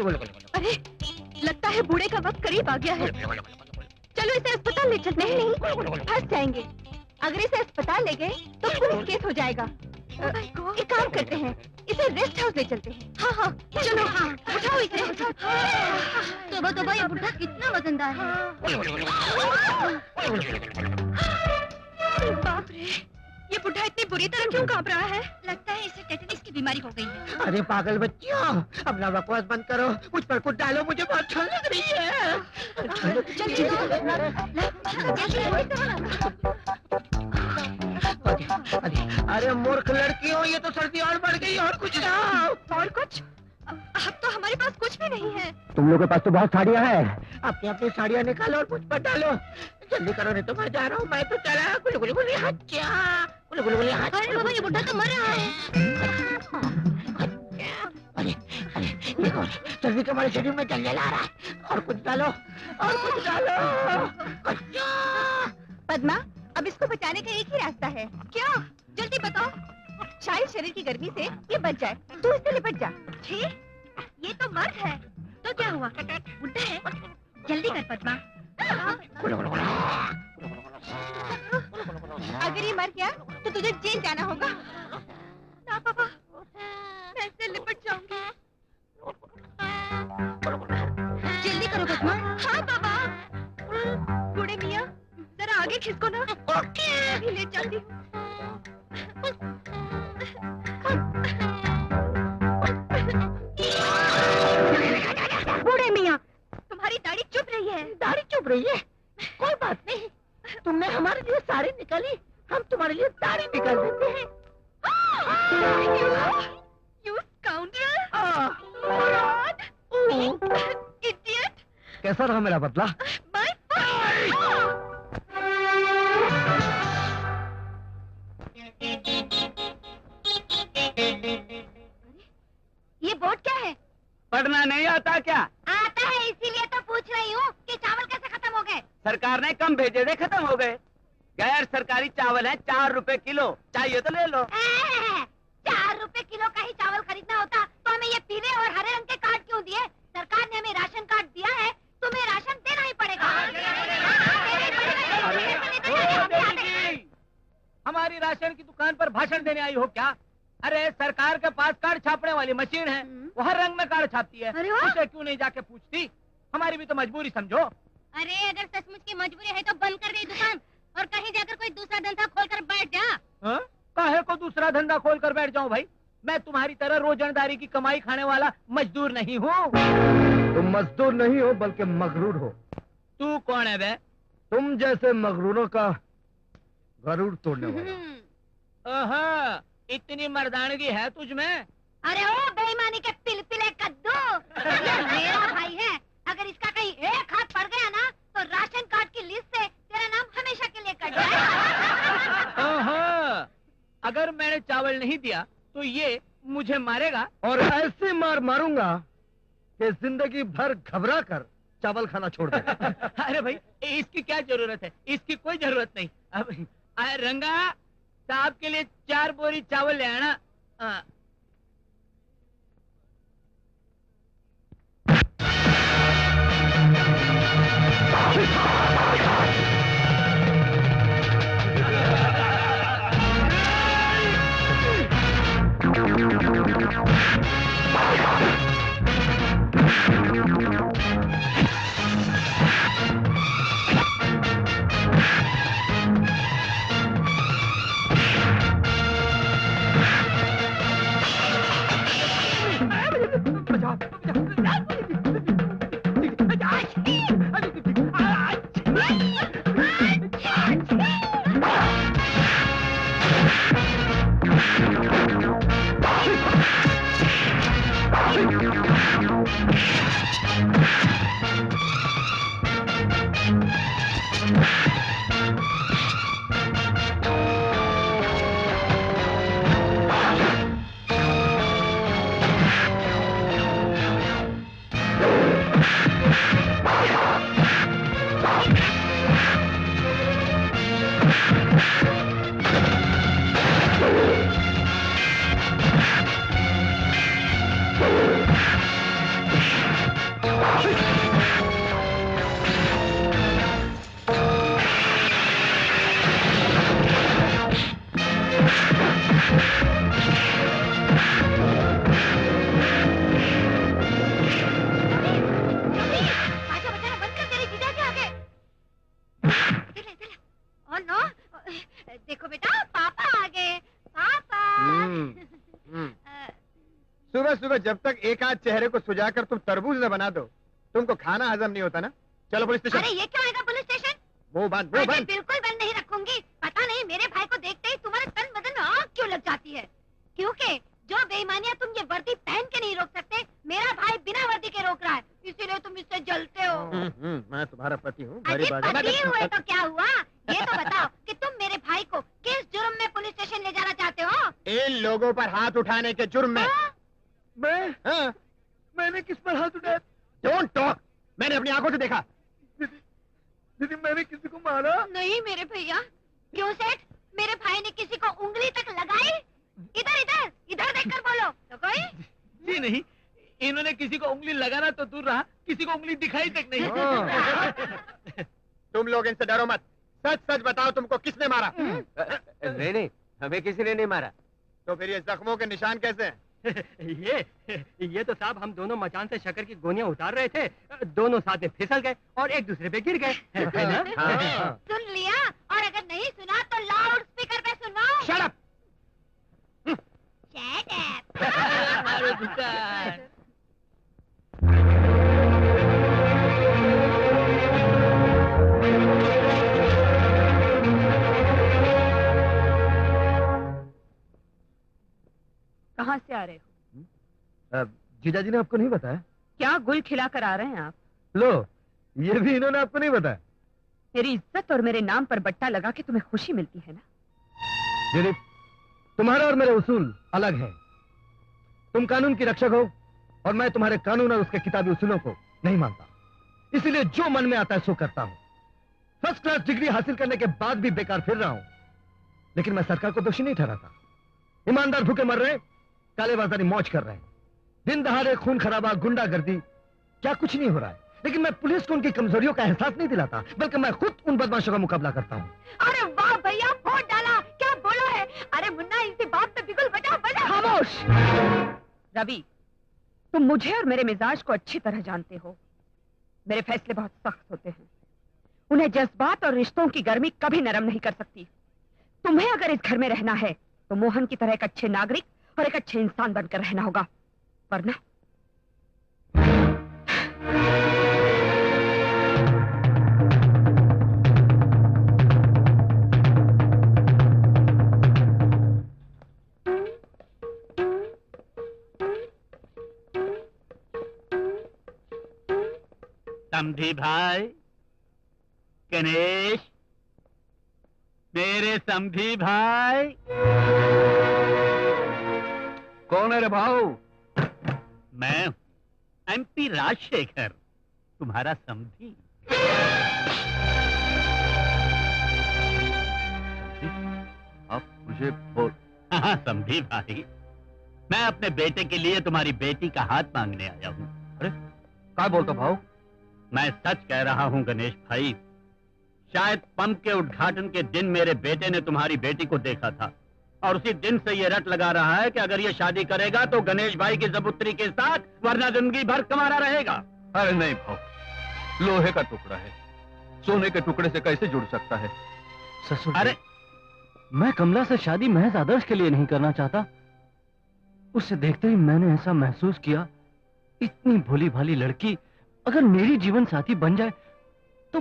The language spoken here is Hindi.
अरे लगता है बूढ़े का वक्त करीब आ गया है। चलो इसे अस्पताल ले चलते हैं। नहीं, फंस जाएंगे। अगर इसे अस्पताल ले गए तो पुलिस केस हो जाएगा। एक काम करते हैं, इसे रेस्ट हाउस ले चलते हैं। हाँ हाँ चलो, हाँ उठाओ इसे। तोबा तोबा, ये बुढ़ा कितना वजनदार है। बाप रे, ये बुढ़ा इतनी बुरी तरह क्यों कांप रहा है? लगता है इसे टेटनिस की बीमारी हो गई है। अरे पागल बच्चियों, अपना बकवास बंद करो, मुझ पर कुछ डालो, मुझे बहुत ठंड लग रही है। अरे मूर्ख लड़कियों, ये तो सर्दी और बढ़ गई, और कुछ ना। और कुछ? अब तो हमारे पास कुछ भी नहीं है। तुम लोगों के पास तो बहुत साड़ियाँ हैं, अपनी अपनी साड़ियाँ निकालो और मुझ पर डालो। जल्दी करो, नहीं तो मैं जा रहा हूँ। मैं तो चला। गुलगुली हच्चा, गुलगुली हच्चा। अरे बाबा, ये बुढ़ा तो मर रहा है। अरे अरे, देखो सर्दी के हमारे शरीर में जल जला रहा है। और कुछ डालो, और कुछ डालो। पद्मा, अब इसको बचाने का एक ही रास्ता है। क्या? जल्दी बताओ। शायद शरीर की गर्मी से ये बच जाए। तू इससे लिपट जा। ठीक, ये तो मर्द है, तो क्या हुआ? बुढ़ा है। जल्दी कर पद्मा। अगर ये मर गया तो तुझे जेल जाना होगा। ना पापा, मैं इससे लिपट जाऊंगी। जल्दी करो पद्मा। हाँ पापा। बूढ़े मियाँ, जरा आगे खिसको ना। अभी ले चलती हूँ। बूढ़े मियाँ, तुम्हारी दाढ़ी चुभ रही है। दाढ़ी चुभ रही है? कोई बात नहीं, तुमने हमारे लिए साड़ी निकाली, हम तुम्हारे लिए दाढ़ी निकाल देते हैं। You scoundrel! Idiot! कैसा रहा मेरा बदला? My ये बोर्ड क्या है? पढ़ना नहीं आता क्या? आता है, इसीलिए तो पूछ रही हूँ कि चावल कैसे खत्म हो गए? सरकार ने कम भेजे थे, खत्म हो गए। गैर सरकारी चावल है 4 रुपए किलो, चाहिए तो ले लो। 4 रुपए किलो का ही चावल खरीदना होता तो हमें ये पीले और हरे रंग के कार्ड क्यों दिए? सरकार ने हमें राशन कार्ड दिया है, तुम्हें राशन देना ही पड़ेगा। हमारी राशन की दुकान पर भाषण देने आई हो क्या? अरे सरकार के पास कार्ड छापने वाली मशीन है, वो हर रंग में कार्ड छापती है। उसे क्यों नहीं जाके पूछती? हमारी भी तो मजबूरी समझो। अरे अगर सचमुच की मजबूरी है तो बंद कर दे दुकान और कहीं जाकर कोई दूसरा धंधा खोल कर बैठ जा। काहे को दूसरा धंधा खोल कर बैठ जाऊं भाई? मैं तुम्हारी तरह रोजमदारी की कमाई खाने वाला मजदूर नहीं हूँ। तुम मजदूर नहीं हो बल्कि मगरूर हो। तू कौन है बे? तुम जैसे मगरूरों का गरुड़ तोड़ने वाला। इतनी मर्दानगी है तुझ में? अरे ओ बेईमानी के पिलपिले कद्दू, ये मेरा भाई है। अगर इसका कहीं एक हाथ पड़ गया ना तो राशन कार्ड की लिस्ट से तेरा नाम हमेशा के लिए कट जाएगा। अगर मैंने चावल नहीं दिया तो ये मुझे मारेगा? और ऐसी मार मारूंगा कि जिंदगी भर घबरा कर चावल खाना छोड़ दे। अरे भाई, इसकी क्या जरूरत है? इसकी कोई जरूरत नहीं। अब रंगा, साहब के लिए 4 बोरी चावल ले आना। देखो बेटा, पापा आ गए। पापा। सुबह सुबह जब तक एक आध चेहरे को सुजाकर तुम तरबूज न बना दो, तुमको खाना हजम नहीं होता ना। चलो पुलिस स्टेशन। अरे ये क्यों आएगा पुलिस स्टेशन? वो बंद, वो अरे बंद। बिल्कुल बंद नहीं रखूंगी। पता नहीं मेरे भाई को देखते ही तुम्हारे तन बदन में आग क्यों लग जाती है? क्योंकि जो बेईमानियां तुम ये वर्दी पहन के नहीं रोक सकते, मेरा भाई बिना वर्दी के रोक रहा है, इसीलिए तुम इससे जलते हो। मैं तुम्हारा पति हूँ। अरे पति हुए तो क्या हुआ? ये तो बताओ कि तुम मेरे भाई को किस जुर्म में पुलिस स्टेशन ले जाना चाहते हो? इन लोगों पर हाथ उठाने के जुर्म में। मैं? हाँ? मैंने किस पर हाथ उठाया? Don't talk. मैंने अपनी आंखों से देखा। दीदी मैंने किसी को मारा? नहीं मेरे भैया। क्यों सेठ? मेरे भाई ने किसी को उंगली तक लगाई? इधर इधर इधर देखकर बोलो तो कोई? जी नहीं, इन्होंने किसी को उंगली लगाना तो दूर रहा, किसी को उंगली दिखाई तक नहीं। तुम लोग इनसे डरो मत। सच सच बताओ, तुमको किसने मारा? नहीं नहीं, हमें किसी ने नहीं मारा। तो फिर ये जख्मों के निशान कैसे हैं? ये तो साहब हम दोनों मचान से शक्कर की गोनियां उतार रहे थे, दोनों साथ में फिसल गए और एक दूसरे पे गिर गए, है ना? हाँ। सुन लिया? और अगर नहीं सुना तो लाउड स्पीकर पे सुनवाओ। Shut up! Shut up! हमारे दुकान। कहाँ से आ रहे हो? जीजा जी ने आपको नहीं बताया? क्या गुल खिला कर आ रहे हैं आप? लो, ये भी इन्होंने आपको नहीं बताया? मेरी इज्जत और मेरे नाम पर बट्टा लगा के तुम्हें खुशी मिलती है ना? दीदी, तुम्हारा और मेरे उसूल अलग हैं। तुम कानून की रक्षक हो और मैं तुम्हारे कानून और उसके किताबी उसूलों को नहीं मानता। इसीलिए जो मन में आता है सो करता हूं। फर्स्ट क्लास डिग्री हासिल करने के बाद भी बेकार फिर रहा हूं, लेकिन मैं सरकार को दोषी नहीं ठहराता। ईमानदार भूखे मर रहे हैं, कालेबाजारी मौज कर रहे हैं, दिन दहाड़े खून खराबा, गुंडागर्दी, क्या कुछ नहीं हो रहा है। लेकिन मैं पुलिस को उनकी कमजोरियों का एहसास नहीं दिलाता, बल्कि मैं खुद उन बदमाशों का मुकाबला करता हूँ। अरे वाह भैया, वोट डाला। क्या बोला है? अरे मुन्ना, इसी बात पे बिगुल बजा बजा। खामोश! रवि, तुम मुझे और मेरे मिजाज को अच्छी तरह जानते हो। मेरे फैसले बहुत सख्त होते हैं, उन्हें जज्बात और रिश्तों की गर्मी कभी नरम नहीं कर सकती। तुम्हें अगर इस घर में रहना है तो मोहन की तरह एक अच्छे नागरिक और एक अच्छे इंसान बनकर रहना होगा, वरना समधी भाई, गणेश, मेरे समधी भाई। कौन है रे भाऊ? मैं एमपी राजशेखर, तुम्हारा समधी। आप मुझे बोल। हाँ समधी भाई, मैं अपने बेटे के लिए तुम्हारी बेटी का हाथ मांगने आया हूँ। अरे क्या बोलता भाऊ? मैं सच कह रहा हूँ गणेश भाई, शायद पंप के उद्घाटन के दिन मेरे बेटे ने तुम्हारी बेटी को देखा था और उसी दिन से ये रट लगा रहा है कि अगर ये शादी करेगा तो गणेश भाई की जबूतरी के साथ, वरना जिंदगी भर कमारा रहेगा। अरे नहीं भाऊ, लोहे का टुकड़ा है, सोने के टुकड़े से कैसे जुड़ सकता है? ससुर, अरे मैं कमला से शादी महज आदर्श के लिए नहीं करना चाहता। उसे देखते ही मैंने ऐसा महसूस किया, इतनी भोली भाली लड़की अगर मेरी जीवन साथी बन जाए तो